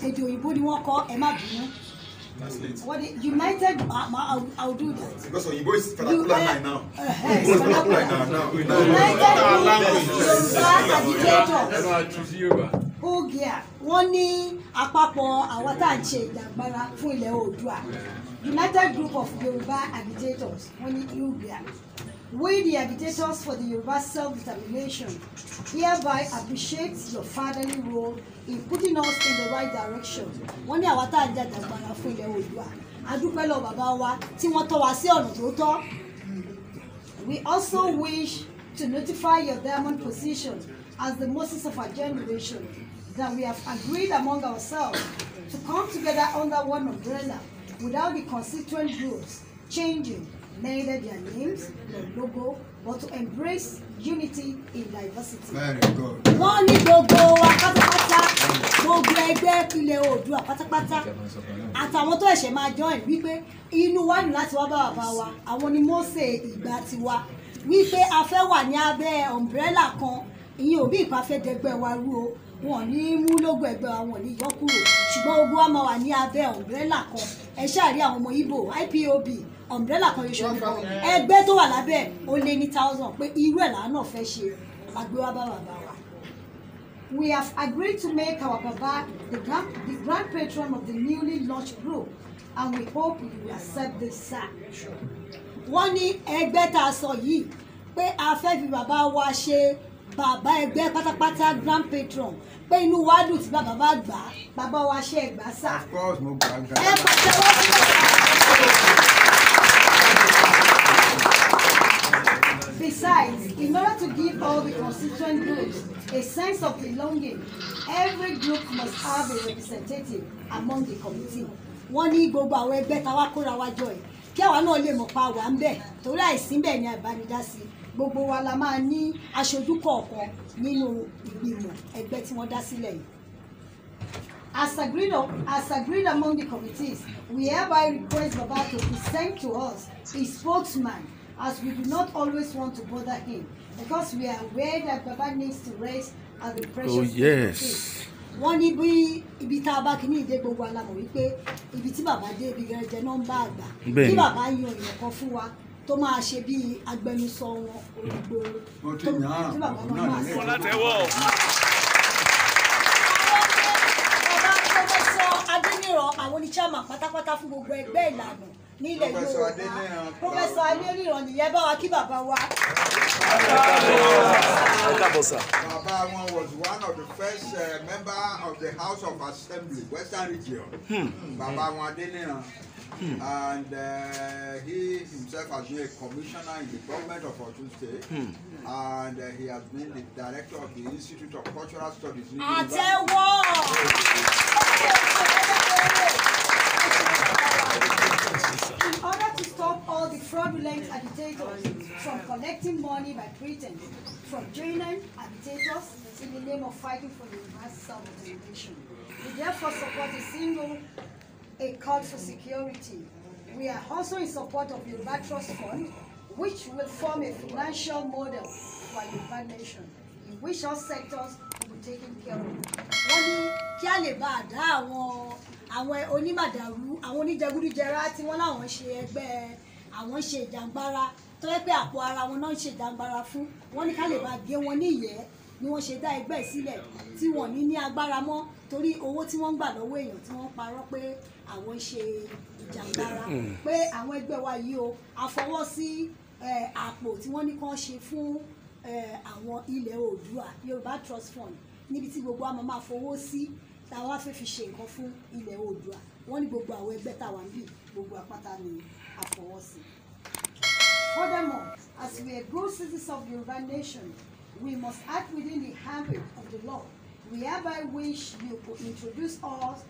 èdè òyìnbó ni wọ́n kọ́ ẹ má bínú. What United? I'll do that. Because Oyinbo is vernacular now. United Yoruba Agitators. Wọ́n ní àpapọ̀ àwọn tá à ń ṣe ìjàgbara fún ilẹ̀ Oòduà. United Group of Yoruba Agitators. Wọ́n ní Ugia. We, the agitators for the Yoruba self-determination, hereby appreciate your fatherly role in putting us in the right direction. Wọ́n ní àwa tá à ń jàjàgbara fún ilẹ̀ Oòduà. A dúpẹ́ lọ́wọ́ bàbá wa tí wọ́n tọ́ wa sí ọ̀nà tó tọ́. We also wish to notify your diamond position as the Moses of our generation that we have agreed among ourselves to come together under one umbrella without the constituent groups changing neither their names nor logo, but to embrace unity in diversity. Very good. Wọ́n ní gbogbo wa pátápátá, gbogbo ẹgbẹ́ ilẹ̀ Oòduà pátápátá, àtàwọn tó ẹ̀ṣẹ̀ máa join wípé inú wa ní láti wá bá bàbá wa, àwọn ni Mósè ìgbà tiwa, wípé a fẹ́ wà ní abẹ́ umbrella kan, ìyẹn ò bí ìpa fẹ́ dẹgbẹ́ wa rú o, wọn ní mú lógo ẹgbẹ́ wa wọn ní yọ kúrò, ṣùgbọ́n gbogbo wa máa wà ní abẹ́ umbrella kan. Ẹ ṣáà rí àwọn ọmọ Igbo, IPOB, umbrella kan yóò ṣe nìkan ẹgbẹ́ tó wà lábẹ́ ó lé ní 1000 pé irú ẹ̀ làánà fẹ́ ṣe àgbé wa bá bàbá wa. We have agreed to make our Baba the grand patron of the newly launched group, and we hope you will accept this, sir. Wọ́n ní ẹgbẹ́ tá a sọ yìí pé a fẹ́ fi bàbá wa ṣe bàbá ẹgbẹ́ pátápátá grand patron, pé inú wa dùn tí bàbá bá gbà á, bàbá wa ṣe ẹgbàá sà. Of course, no bad guy. Ẹ pàtẹ́wọ́ fún bàbá. Besides, in order to give all the constituent groups a sense of belonging, every group must have a representative among the committee. Wọ́n ní gbogbo àwọn ẹgbẹ́ tá wá kóra wá jọ ẹ̀ kí àwa náà lè mọ̀ pa wà ń bẹ̀ torí àìsí bẹ́ẹ̀ ni àbánidásí gbogbo wa la máa ní aṣojú kọ̀ọ̀kan nínú ìgbìmọ̀ ẹgbẹ́ tí wọ́n dá sílẹ̀ yìí. As agreed among the committees, we hereby request Baba to present to us a spokesman, as we do not always want to bother him, because we are aware that Baba needs to rest at the precious. Oh yes. Wọ́n ní bí ibi tá a bá kí ní ìdé gbogbo alamọ̀ wípé ibi tí bàbá dé ibi gẹ̀rẹ́jẹ nọ́mbà àgbà kí bàbá yan èèyàn kan fún wa tó máa ṣe bí agbẹnusọ wọn olùgbòòrò tí bàbá náà máa ṣe. Bàbá Professor Adéníran àwọn ní chairman pátápátá fún gbogbo ẹgbẹ́ ìlànà ní ilẹ̀ Yorùbá. Professor Adéníran nìyẹn bá wa kí bàbá wa. Baba was one of the first member of the House of Assembly, Western Region. Baba Adeniran. And he himself has been a commissioner in the government of Osun State, and he has been the director of the Institute of Cultural Studies. In order to stop all the fraudulent agitators from collecting money by pretense, from joining agitators in the name of fighting for the mass self-determination, we therefore support a call for security. We are also in support of the Yoruba Trust Fund, which will form a financial model for our Yoruba nation, in which all sectors will be taken care of. Wọ́n ní kí a lè bá dá àwọn onímàdàrú, àwọn oníjẹgúdújẹrá tí wọ́n láwọn ṣe ẹgbẹ́ àwọn ṣe ìjàngbara tó yẹ pé àpò ara wọn náà ṣe ìjàngbara fún. Wọ́n ní ká lè bá gé wọn ní ìyẹ́ ni wọ́n ṣe dá ẹgbẹ́ sílẹ̀ tí wọ́n ní agbára mọ́ torí owó tí wọ́n ń gbà lọ́wọ́ èèyàn tí wọ́n parọ́ pé àwọn ṣe ìjàngbara pé àwọn ẹgbẹ́ wa yìí o àfọwọ́ sí àpò tí wọ́n ní kàn ṣe fún àwọn ilẹ̀ Oòduà Yorùbá Trust Fund níbi tí gbogbo àmọ́ máa fowó sí táwa fẹ́ fi ṣe nǹkan fún ilẹ̀ Oòduà. Wọ́n ní gbogbo àwọn ẹgbẹ́ táwa ń bì gbogbo àpáta ni àfọwọ́ sí. Furthermore, as we are good citizens of the Yoruba nation, we must act within the ambit of the law. We hereby wish you to introduce us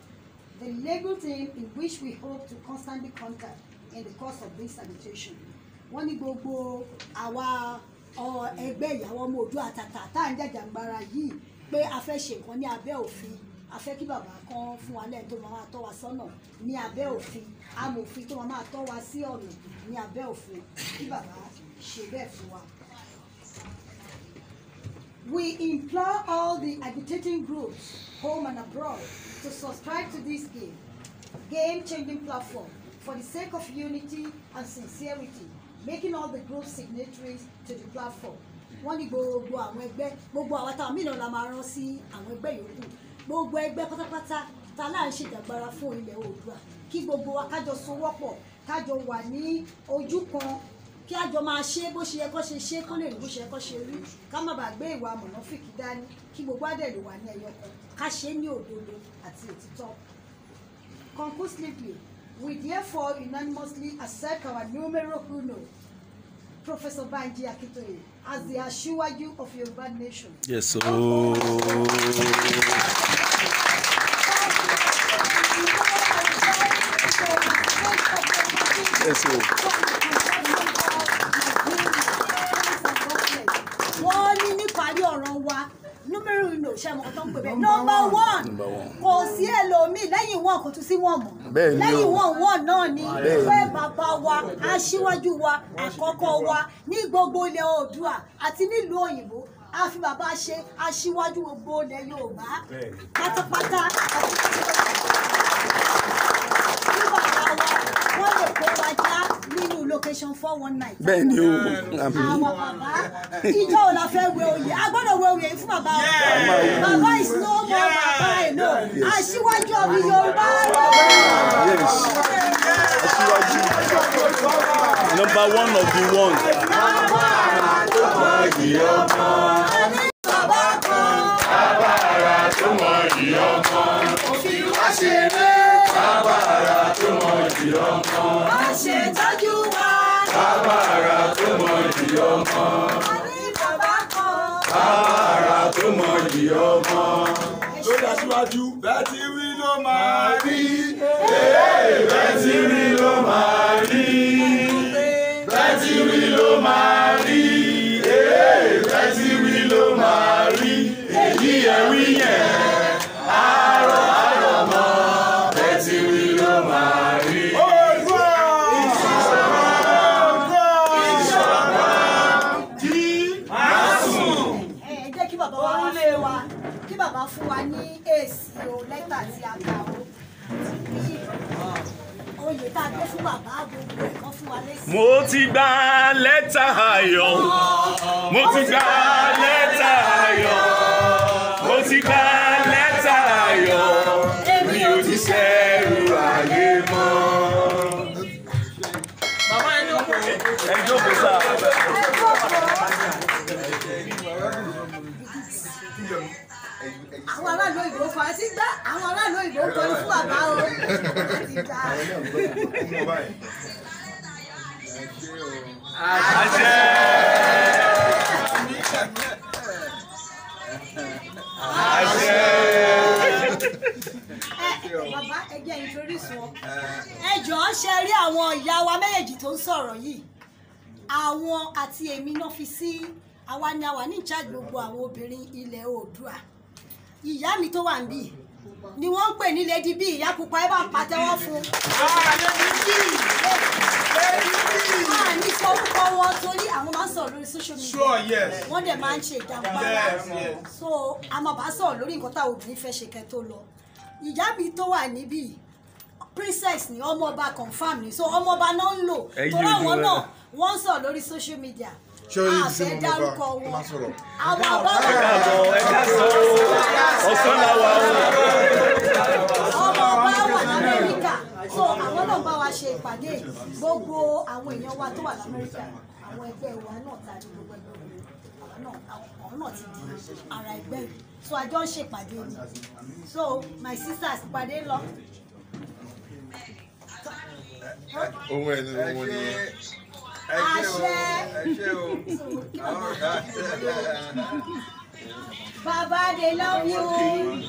the legal team in which we hope to constantly contact in the course of this agitation. Wọ́n ní gbogbo àwa ẹgbẹ́ ìyàwó ọmọ Oòduà àtàtà tá à ń jàjàgbara yìí pé a fẹ́ ṣe nǹkan ní abẹ́ òfin, a fẹ́ kí bàbá kan fún wa lẹ́yìn tó máa tọ́ wa sọ́nà ní abẹ́ òfin, amòfin tó máa tọ́ wa sí ọ̀nà ní abẹ́ òfin kí bàbá ṣe bẹ́ẹ̀ fún wa. We implore all the agitating groups, home and abroad, to subscribe to this game-changing platform for the sake of unity and sincerity, making all the group signatories to the platform. Wọ́n ní gbogbo àwọn ẹgbẹ́, gbogbo àwọn táwọn mìíràn la máa rán sí àwọn ẹgbẹ́ yòókù. Gbogbo ẹgbẹ́ pátápátá ta láà ń ṣèjàgbara fún ilẹ̀ Oòduà. Kí gbogbo wa kájọ sowọ́pọ̀, kájọ wà ní ojú kan, kí àjọ máa ṣe bó ṣe yẹ kó ṣe ṣe kó lè rí bó ṣe yẹ kó ṣe rí. Ká má bàa gbé ìwà mọ̀nàfíkì dání, kí gbogbo àdẹ̀ lè wà ní ẹyọ kan, ká ṣe ní òdodo àti òtítọ́. Conclusively, we therefore unanimously accept our numero uno, Professor Banji Akintoye, as the Asiwaju of Yoruba nation. Yes, sir. Yes, sir. Wọ́n ní níparí ọ̀rọ̀ wa número uno ṣe mọ̀ tó ń pè bẹ́ẹ̀. Number one kò sí ẹlòmíì lẹ́yìn wọn kò tún sí wọn mọ̀. Lẹ́yìn wọn náà ni pé bàbá wa aṣíwájú wa àkọ́kọ́ wa ní gbogbo ilẹ̀ Oòduà àti nílùú òyìnbó a fi bàbá ṣe aṣíwájú gbogbo ilẹ̀ Yorùbá pátápátá. Wọ́n lè kó wa já nínú location 419. Bẹ́ẹ̀ ni o. Àwọn bàbá ìjọ ò la fẹ́ wé oyè, a gbọ́dọ̀ wé oyè fún bàbá wa. Bàbá is no more bàbá ẹ̀ náà. Aṣíwájú of Yorùbá. Yes. Asiwaju. Number one of the ones. Ṣètọ́jú wa. Bàbára tó mọ ìdí ọmọ. Ní bàbá kan. Bàbára tó mọ ìdí ọmọ. Lórí Aṣíwájú, bẹ́ẹ̀ tí wí ló máa rí. Bẹ́ẹ̀ tí wí ló máa rí. Bẹ́ẹ̀ tí wí ló máa rí. Bẹ́ẹ̀ tí wí ló máa rí. Èyí ẹ̀ wí yẹn. Àrọ̀ mọ́. Bẹ́ẹ̀ tí wí ló máa rí. Kí bàbá fún wa ní èsì o lẹ́tà tí a kà o. Oyè tá a gbé fún bàbá gbogbo ẹ̀kan fún wa lẹ́sìn. Mo ti gba lẹ́tà ayọ̀. Mo ti gba lẹ́tà ayọ̀. Mo ti gba lẹ́tà ayọ̀. Mi ò ti ṣẹ̀rù ayé mọ́. Bàbá ẹ jókòó. Ẹ jókòó sá. Àwọn aráàlú òyìnbó fà á sí gbá àwọn aráàlú òyìnbó kọlu fún bàbá o. Àṣẹ. Àṣẹ. Bàbá ẹ jẹ́ introduce wọn. Ẹ jọ̀ọ́ ṣe rí àwọn ìyá wa méjèèjì tó ń sọ̀rọ̀ yìí. Àwọn àti èmi náà fi sí àwa ni àwa ní ìjà gbogbo àwọn obìnrin ilẹ̀ Oòduà. Ìyá mi tó wà níbí ni wọ́n ń pè ní Lady B, ìyá pupa ẹ bá pàtẹ́wọ́ fún. Ní sọ orúkọ wọn torí àwọn máa ń sọ̀rọ̀ lórí social media. Wọ́n dẹ̀ máa ń ṣe ìjàmbára. So a máa bá sọ̀rọ̀ lórí nǹkan táwọn obìnrin fẹ́ ṣe kẹ́ tó lọ. Ìyá mi tó wà níbí princess ni ọmọọba confam ni, so ọmọọba náà ń lò torí àwọn náà wọ́n ń sọ̀rọ̀ lórí social media. Àfẹ́ dárúkọ wọn. Àwọn àbáwọ̀ ọ̀sán làwà ọmọ ọba wà l'Amẹ́ríkà, so àwọn náà bá wa ṣe ìpàdé gbogbo àwọn èèyàn wa tó wà l'Amẹ́ríkà, àwọn ẹgbẹ́ wa náà ta ní gbogbo ẹgbẹ́ àwọn náà ti di ara ẹgbẹ́ yìí, so àjọ ń ṣèpàdé ni, so my sisters ìpàdé lọ. Ohun ẹni ohun ni. Baba, they love you.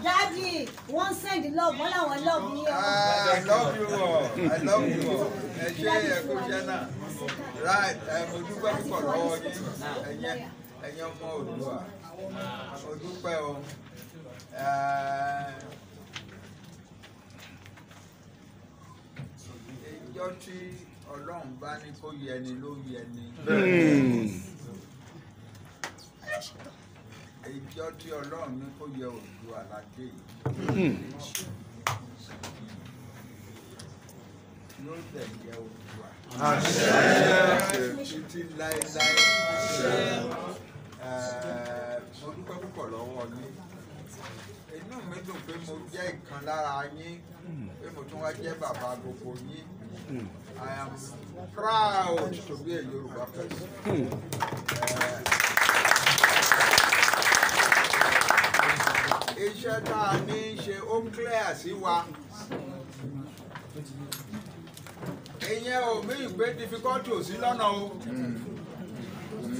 Daddy, one send the love, one I love you. I love you all. I love you all. Right, mo dúpẹ́ púpọ̀ lọ́wọ́ yín, ẹ̀yin ọmọ Oòduà. Mo dúpẹ́ o. Ìjọ tí Ọlọ́run bá ní kó yẹni ló yẹni. ìjọ tí Ọlọ́run ní kó yẹ Oòduà aládé yìí yóò dẹ̀ yẹ Oòduà títí láéláé. Mo dúpẹ́ púpọ̀ lọ́wọ́ yín. Inú mi dùn pé mo jẹ́ ìkan lára yín, pé mo tún wá jẹ́ bàbá gbogbo yín. I am proud to be a Yoruba person. Iṣẹ́ tá a ní ṣe ó clear sí wa. Ìyẹn ò mí ìgbé difficulty ò sí lọ́nà o.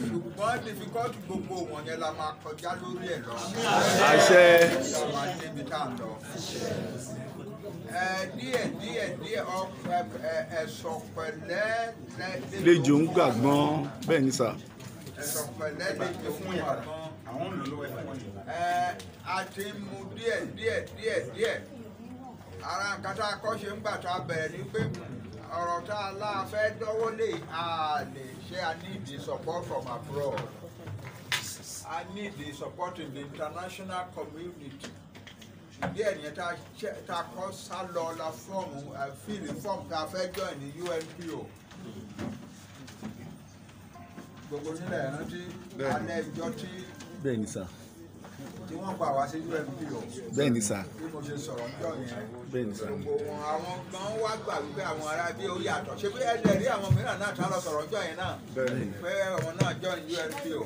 Ṣùgbọ́n difficulty gbogbo wọn yẹn la máa kọjá lórí ẹ̀ lọ. Àṣẹ. La máa débi tá à ń lọ. Díẹ̀ ẹ̀sọ̀ pẹ̀lẹ́ Lejò ń gbàgbọ́n bẹ́ẹ̀ ni sà. Ẹ̀sọ̀ pẹ̀lẹ́ lejò ń gbàgbọ́n. A ti mú díẹ̀. Ara nǹkan tá a kọ́ ṣe ń gbà tá a bẹ̀rẹ̀ ní pé ọ̀rọ̀ tá a lá fẹ́ dọ́wọ́ lé a lè ṣe I need the support from abroad. I need the support in the international community. Díẹ̀ nìyẹn tá a kọ́ sá lọ la fọ́ọ̀mù fíìlì fọ́ọ̀mù tá a fẹ́ join ní UNPO. Gbogbo nílẹ̀ rántí alẹ́ ìjọ tí Bẹ́ẹ̀ ni sà. Wọ́n gbà wá sí UNPO. Bẹ́ẹ̀ ni sà. Bí mo ṣe sọ̀rọ̀ níjọ́ yẹn. Bẹ́ẹ̀ ni sà. Gbogbo wọn àwọn gan wá gbà wípé àwọn ará bí ó yàtọ̀. Ṣé bí ẹ̀jẹ̀ rí àwọn mìíràn náà tá lọ sọ̀rọ̀ níjọ́ yẹn náà? Pé àwọn náà join UNPO.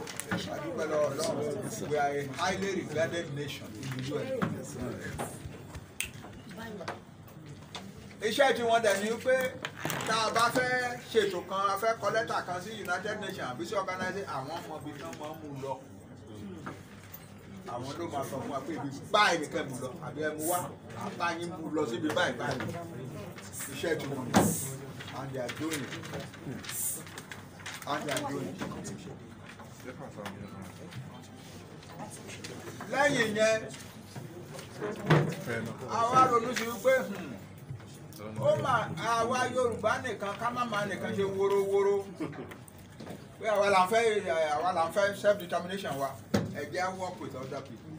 Àdúpẹ́ lọ́wọ́ Ọlọ́run. We are a highly regarded nation in the UNPO. Iṣẹ́ tí wọ́n dẹ̀ ní pé tá a bá fẹ́ ṣètò kan, a fẹ́ kọ lẹ́tà kan sí United Nations àbí sí organization, àwọn ọmọ ibi tán máa ń mú lọ. Àwọn ló máa sọ fún wa pé ibi báyìí nìkan mú lọ àbí ẹ mú wá àbá yín mú lọ síbi báyìí. Iṣẹ́ tí wọ́n ní and they are doing it. Lẹ́yìn yẹn, àwa ronú sí wípé àwa Yorùbá nìkan ká má máa nìkan ṣe wórówóró. Pé àwa là ń fẹ́ self-determination wa. Ẹ jẹ́ work with other people.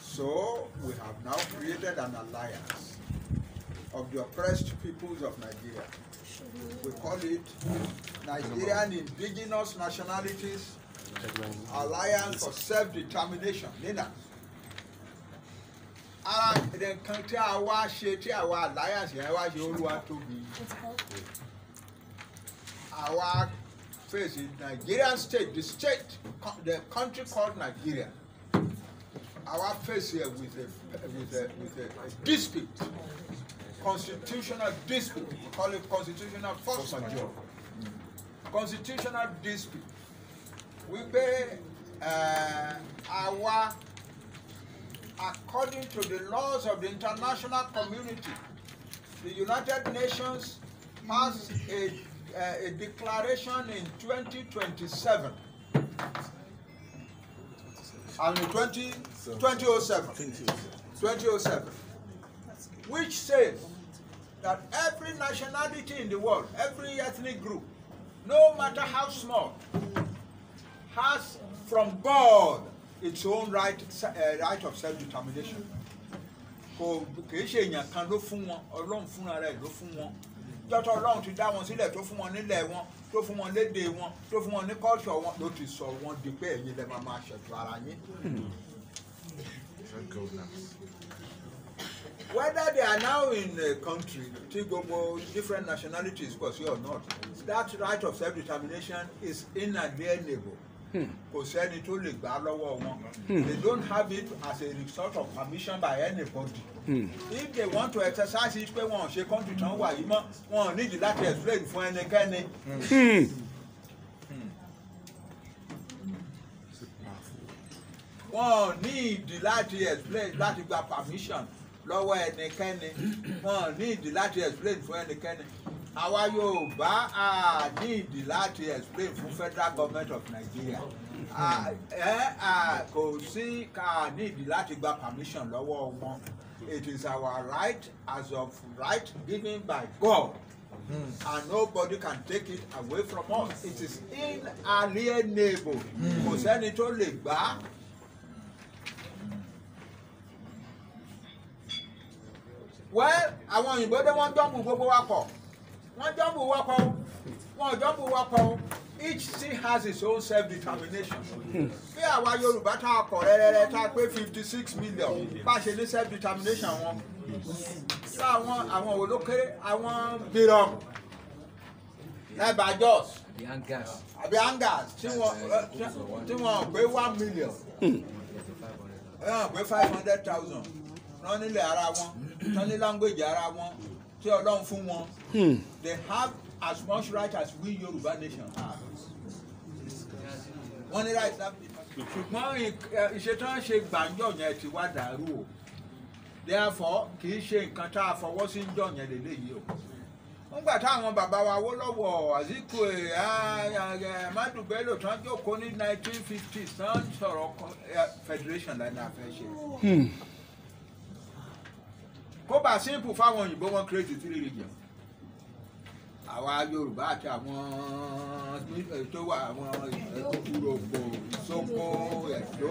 So we have now created an alliance of the oppressed peoples of Nigeria. We call it Nigerian Indigenous Nationalities Alliance for Self-Determination. NINA. Ara nǹkan tí a wá ṣe tí àwa alliance yẹn wá ṣe Olúwa tóbi. Àwa face Nigerian state, the country called Nigeria. Our face here with a dispute, constitutional dispute. We call it constitutional force majeure. Constitutional dispute. We pay according to the laws of the international community. The United Nations passed a declaration in 2027. I mean 2007, which says that every nationality in the world, every ethnic group, no matter how small, has from God its own right of self-determination. Jọ́tọ̀ Ọlọ́run ti dá wọn sílẹ̀ tó fún wọn nílẹ̀ wọn, tó fún wọn lédè wọn, tó fún wọn ní culture wọn, ló ti sọ wọn di pé ẹ̀yin lẹ máa ṣètò ara yín. Whether they are now in a country, different nationalities pọ̀ sí or not, that right of self-determination is inalienable. Kò sẹ́ni tó lè gbà lọ́wọ́ wọn. They don't have it as a result of permission by anybody. If they want to exercise it, pé wọn ò ṣe country tán wà yìí mọ́, wọn ò nídìí láti explain fún ẹnikẹ́ni. Wọn ò nídìí láti explain láti gba permission lọ́wọ́ ẹnikẹ́ni. Wọn ò nídìí láti explain fún ẹnikẹ́ni. Àwa Yorùbá nídìí láti explain fún federal government of Nigeria. Kò sí ká nídìí láti gba permission lọ́wọ́ wọn. It is our right as of right given by God and nobody can take it away from us. It is inalienable. Kò sẹ́ni tó lè gbà. Well, àwọn òyìnbó dé wọ́n jọ́mbù gbogbo wa pọ̀. Wọ́n jọ́mbù wa pọ̀. Wọ́n jọ́mbù wa pọ̀. Each still has its own self-determination. Bí àwa Yorùbá tá a kọ̀ rẹ́rẹ́rẹ́ tá a pé 56 million bá ṣe ní self-determination wọn. Ṣé àwọn olókèrè àwọn bírọ̀mù ẹ̀bà Jos àbí Angas tí wọ́n pé 1 million wọ́n pé 500,000 wọ́n nílẹ̀ ara wọn wọ́n ní language ara wọn tí Ọlọ́run fún wọn. They have as much right as we Yoruba nation have. Wọ́n ní right láti ṣùgbọ́n ìṣètò ṣe gbàǹjọ yẹn ti wá dàrú o. Therefore kì í ṣe nǹkan tá a fọwọ́ sí ń jọ yẹn lélẹ́yìí o. Nígbà táwọn bàbá wa Awólọ́wọ̀ Azikiwe Ahmadu Bello tán jókòó ní 1950s tán sọ̀rọ̀ federation lẹ́nu àfẹ́ ṣe. Kó bá simple fáwọn òyìnbó wọn create 3 regions. Àwa Yorùbá àti àwọn tó wà àwọn Ìrògbò, Ìsoko, Ẹ̀dó,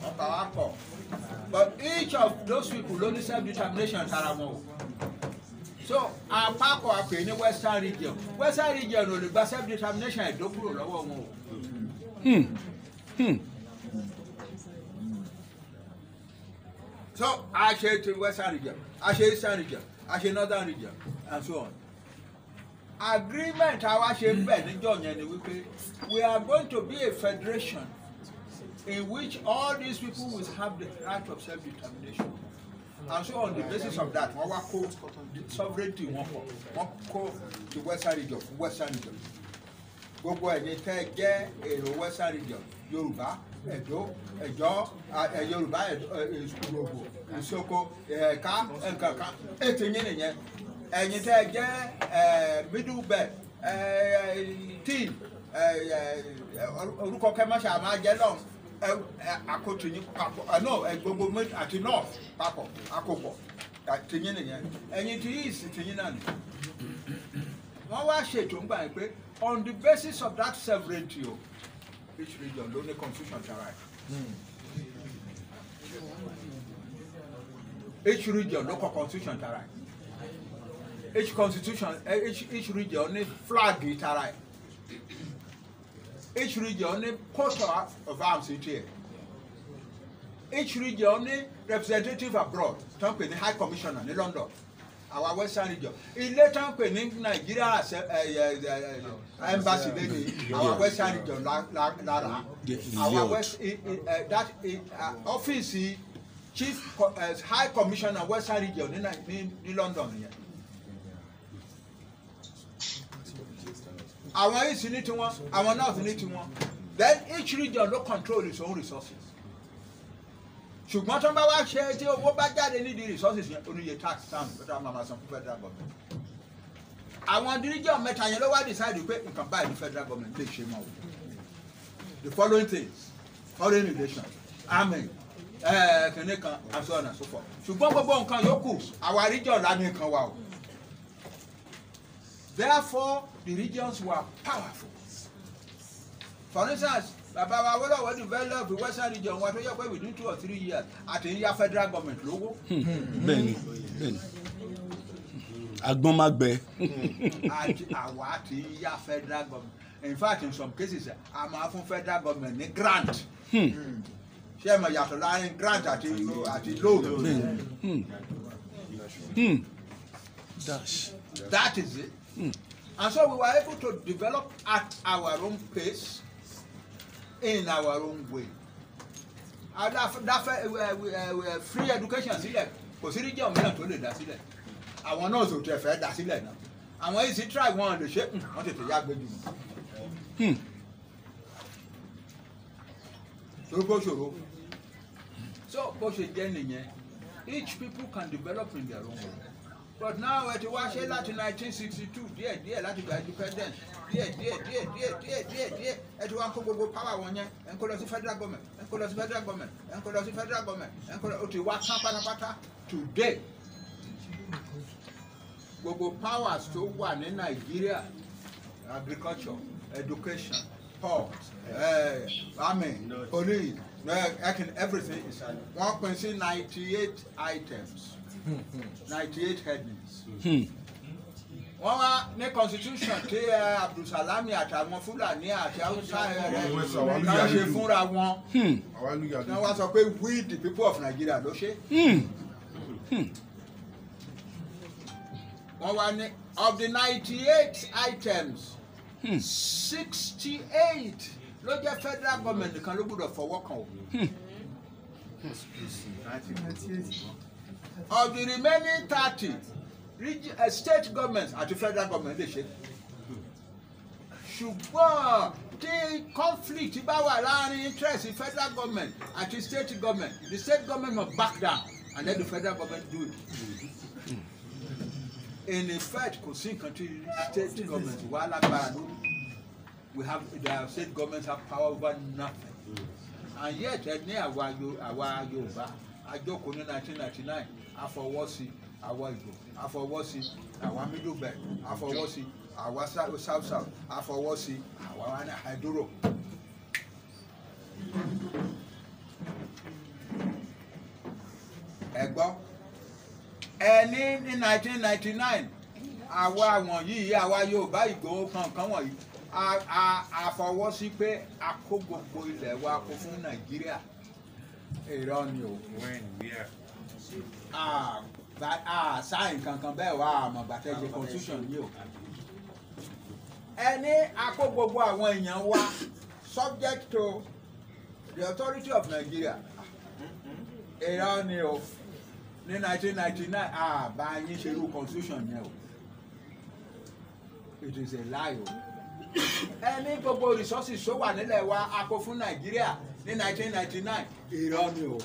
wọ́n bá wá pọ̀. But each of those people ló ní self-determination tara wọn o. So àpapọ̀ àpè ní Western region. Western region ò lè gba self-determination Ẹ̀dó kúrò lọ́wọ́ wọn o. So a ṣe ti Western region, a ṣe Eastern region, a ṣe Northern region, and so on. Agreement àwa ṣe bẹ́ẹ̀ níjọ́ yẹn ni wípé we are going to be a federation in which all these people will have the right of self-determination. And so on the basis of that, wọ́n wá kó sovereignty wọn pọ̀, wọ́n kó the Western region, Gbogbo ẹ̀yin tẹ́ jẹ́ èrò Western region, Yorùbá, Ẹ̀dó, Ẹ̀jọ́, Yorùbá, Ìrògbò, Ìsoko, Ẹ̀ka, Ẹ̀ǹkankan, ètò yín nìyẹn. Ẹ̀yin tẹ́ jẹ́ middle belt, team, orúkọ kẹ́mọ́ṣà máa jẹ́ lọ́hùn. Àkótó yín papọ̀ gbogbo àti north papọ̀ àkópọ̀ tìyín nìyẹn ẹ̀yin tí east tìyín náà ni. Wọ́n wá ṣètò ńgbà yẹn pé on the basis of that sovereignty o each region ló ní constitution tara ẹ̀. Each region ló kọ constitution tara ẹ̀. Each region ní flag tara ẹ̀. Each region ní coat of arms here. Each region ní representative abroad tán pè ní high commissioner ní London. Our Western region. Ilé tán pè ní Nigeria embassy lẹ́nu our Western region lára. Our West that office chief high commissioner Western region ní London yẹn. Àwọn east ní tiwọn, àwọn north ní tiwọn. Then each region ló control its own resources. Ṣùgbọ́n tó ń bá wá ṣe tí owó bá jáde nídìí resources yẹn oníye tax stamp federal mama san fún federal government. Àwọn region mẹ́ta yẹn ló wá decide pé nǹkan báyìí ní federal government lè ṣe mọ́ o. The following things: foreign relations, army, kìnìún kan, and so on and so forth. Ṣùgbọ́n gbogbo nǹkan yòókù àwa region lá ní nǹkan wa o. Therefore, the regions were powerful. For instance, Baba Awólọ́wọ̀ developed the Western region wọ́n tó yẹ pé within 2 or 3 years àti ń yá federal government lówó. Bẹ́ẹ̀ni. Agbọ́n má gbẹ. Àti àwa ti ń yá federal government. In fact, in some cases, a máa fún federal government ní grant. Ṣé ẹ mọ̀ yàtọ̀ láàrin grant àti loan? That is it. And so we were able to develop at our own pace, in our own way. Free education sílẹ̀, kò sí region mìíràn tó lè dá sílẹ̀. Àwọn náà sò tẹ̀ fẹ́ dá sílẹ̀ náà. Àwọn yìí sì try wọn lè ṣe, wọ́n tètè yá gbẹ́jú mọ́. Ṣòro ṣòro. So bó ṣe jẹ́ nìyẹn, each people can develop in their own way. But now ẹ ti wá ṣe láti 1962 díẹ̀ láti gba independence díẹ̀ ẹ ti wá kó gbogbo power wọn yẹn ẹ ń kó lọ sí federal government ẹ ń kó lọ sí federal government ẹ ń kó lọ sí federal government ẹ ń kó lọ ó ti wá tán pátápátá today gbogbo powers tó wà ní Nàìjíríà, agriculture, education, port, army, police, everything is wọ́n pín sí 98 items, 98 headings. Wọ́n wá ní constitution tí Abdulsalami àtàwọn Fúlàní àti Hausa rẹ̀ náà ṣe fúnra wọn. Wọ́n wá sọ pé we the people of Nigeria ló ṣe. Wọ́n wá ní of the 98 items, 68 ló jẹ́ federal government nìkan ló gbọ́dọ̀ fọwọ́ kàn o. Of the remaining 30, state governments àti federal government lè ṣe. Ṣùgbọ́n tí conflict bá wà láàrin interest federal government àti state government, the state government must back down and let the federal government do it. In effect, kò sí nǹkan tí state government wà lágbára lórí. The state governments have power over nothing. And yet, ní àwa Yorùbá, àjọkò ní 1999, àfọwọ́sí àwa Ìgbò, àfọwọ́sí àwa Middle Belt, àfọwọ́sí àwa South, àfọwọ́sí àwa Haiduro. Ẹ gbọ́, ẹni ní 1999, àwa wọ̀nyí, àwa Yorùbá Ìgbò kankan wọ̀nyí, àfọwọ́sí pé a kó gbogbo ilẹ̀ wa kó fún Nàìjíríà. Irọ́ ni o. Sáyìn kankan bẹ́ẹ̀ wá àmọ̀ gbàtẹ́jẹ constitution yìí o. Ẹni a kó gbogbo àwọn èèyàn wa subject to the authority of Nigeria. Irọ́ ni o. Ní 1999, bá yín ṣe irú constitution yẹn o. It is a lie o. Ẹni gbogbo resources tó wà nílẹ̀ wa a kó fún Nàìjíríà ní 1999. Irọ́ ni o.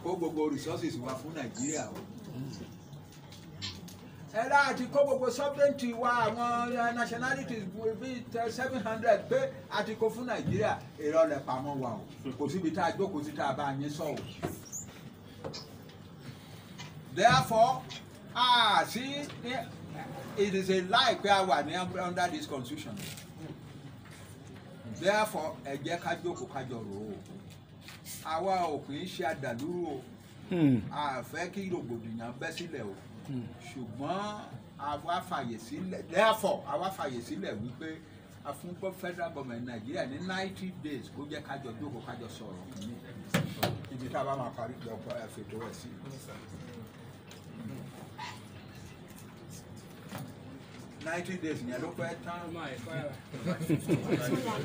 Kó gbogbo resources wa fún Nàìjíríà o. Ẹ̀rọ àti kó gbogbo sovereignty wa àwọn nationalities bíi 700 pé àti kó fún Nàìjíríà. Irọ́ lẹ pamọ́ wa o. Kò síbi tá a jókòó sí tá a bá yín sọ o. Therefore, see, it is a lie pé a wà ní under this constitution. Therefore, ẹ jẹ́ ká jókòó ká jọ rò ó. Àwa ò kì í ṣe àdàlúrú o. A fẹ́ kí rògbòdìyàn bẹ́ sílẹ̀ o. Ṣùgbọ́n àwa fàyè sílẹ̀. Therefore, àwa fàyè sílẹ̀ wípé a fún federal government Nàìjíríà ní 90 days kó jẹ́ ká jọ jókòó ká jọ sọ̀rọ̀ kìíní. Ibi tá a bá máa parí lọ́pọ̀ ẹ̀fẹ̀tọ̀ ẹ̀ sí. 90 days yẹn ló pẹ́ tán.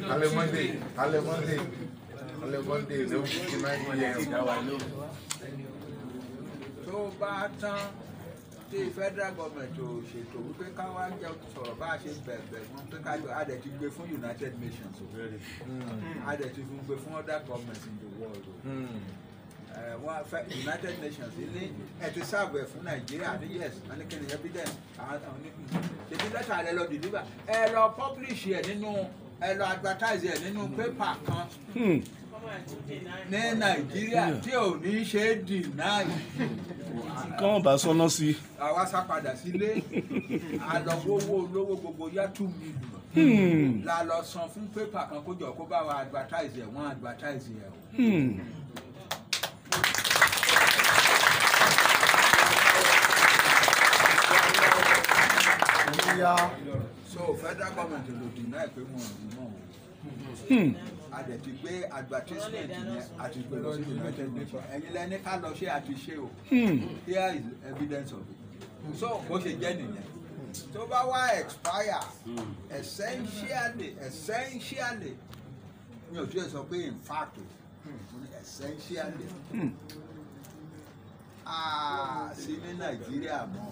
Alẹ́ Monday ló fi 90 years. Tó bá tán tí federal government ò ṣètò wípé káwá jẹ sọ̀rọ̀ bá a ṣe bẹ̀rẹ̀ wọn pé kájọ adẹ̀ ti gbé fún United Nations o. Adẹ̀ ti gbé fún other governments in the world o. United Nations ní ẹ ti sáàbù ẹ̀ fún Nàìjíríà ní yes ní kí ni evidence ṣèbí lẹ́tà rẹ lọ deliver ẹ lọ publish ẹ̀ nínú ẹ lọ advertise ẹ̀ nínú paper kan ní Nàìjíríà tí ò ní ṣe é deny. Kọ́mọ̀ bá sọ́nà sí. Àwa sá padà sílé àlọ́wọ́wọ́ olówó gbogbo yá 2 million. La lọ san fún paper kan kó jọ kó bá wa advertise ẹ̀ wọ́n advertise ẹ̀ o. So federal government ló deny pé wọn ò ní mọ̀ o. A dẹ̀ ti gbé advertisement yẹn àti gbé lọ sí United Nations. Ẹ̀yin lẹ́ni ká lọ ṣe àti ṣe o. Here is evidence of it. So bó ṣe jẹ́ nìyẹn. Tó bá wá expire essentially mi ò tí ì sọ pé in fact o essentially sí ní Nàìjíríà mọ́.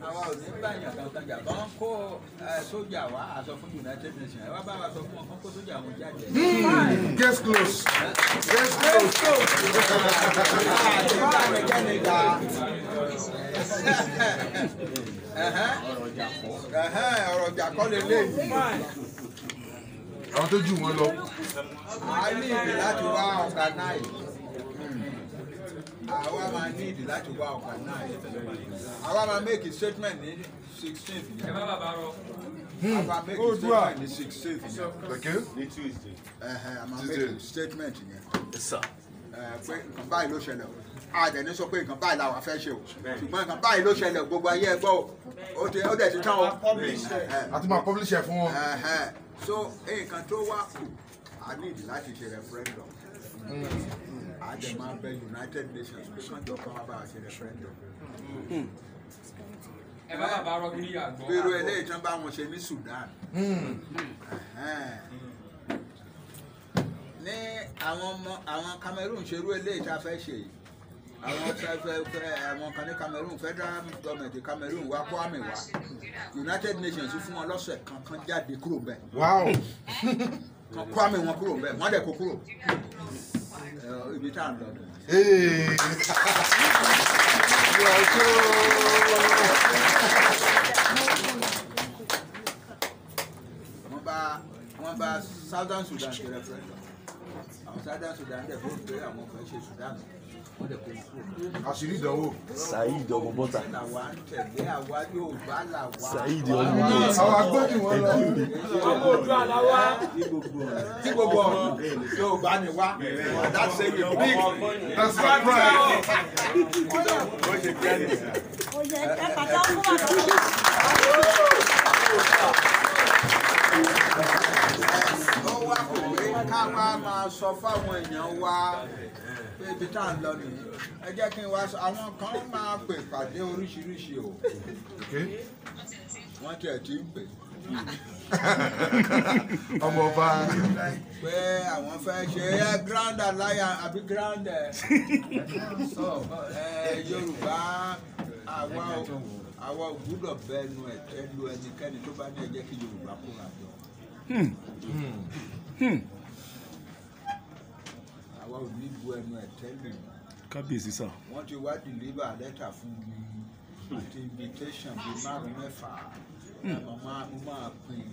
Àwa ò ní báyàn kankan jà bá ń kó sójà wá aṣọ fún United Nations ẹ wá bá wa sọ fún wọn kó sójà wọn jáde. Guess close. Guess close. Ọ̀rọ̀ jà kọ́ lélẹ́yìí. Àwọn tó jù wọ́n lọ. A ní ìdí láti wá organize. Àwa máa ní ìdí láti wá organize. Àwa máa make a statement ní 16th. Àwa make a statement ní 16th. Okay. Ní Tuesday. A máa make a statement yẹn. Pé nǹkan báyìí ló ṣẹlẹ̀ o. Àdẹ̀ní sọ pé nǹkan báyìí làwọn fẹ́ ṣe o. Ṣùgbọ́n nǹkan báyìí ló ṣẹlẹ̀ gbogbo ayé ẹgbọ́ o. Ó dẹ̀ ti tán o. Àti máa publish ẹ̀ fún wọn. So nǹkan tó wá kù a ní ìdí láti ṣe referendum. A dẹ̀ máa bẹ United Nations pé kán jọ kán wá bá a ṣe referendum. Bírò eléyìí tán bá wọn ṣe ní Sudan. Ní àwọn Cameroon ṣerú eléyìí tá a fẹ́ ṣe yìí. Àwọn kan ní Cameroon federal government Cameroon wá kó àmì wá United Nations fún wọn lọ́sẹ̀ kan jáde kúrò bẹ́ẹ̀. Wow. Kan kó àmì wọn kúrò bẹ́ẹ̀ wọ́n dẹ̀ kó kúrò ibi tá à ń lọ nù. Wọ́n bá Southern Sudan ṣe referendum. Àwọn Southern Sudan dẹ̀ fún pé àwọn kan ṣe Sudan. Àṣírí ìdánwò. Saheed ọmọ bọ́tà. Saheed ọmọ bọ́tà. Àwọn agbóhùn wọn lọ. Tí gbogbo Yorùbá ni wá. That's a big. That's my pride. Ó wá kò pé ká máa sọ fáwọn èèyàn wa. Ibi tá à ń lọ nìyí ẹ jẹ́ kí n wá sọ àwọn kan máa pè pàdé oríṣiríṣi o wọ́n tiẹ̀ ti ń pè ọmọ ọba pé àwọn fẹ́ ṣe grand alliance àbí grand Yorùbá àwa ò gbúdọ̀ bẹnu ẹ̀ lu ẹnikẹ́ni tó bá ní ẹ jẹ́ kí Yorùbá kóra jọ. Àwa ò ní bu ẹnu ẹ̀ tẹ́lẹ̀. Kábíyèsí sà. Wọ́n ti wá deliver letter fún mi àti invitation bíi 5-6. Mo máa pín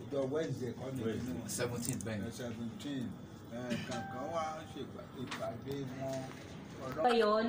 ọjọ́ Wednesday kan ní inú 17 bẹ́ẹ̀ ni. 17 kankan wá ṣe ìpàdé wọn.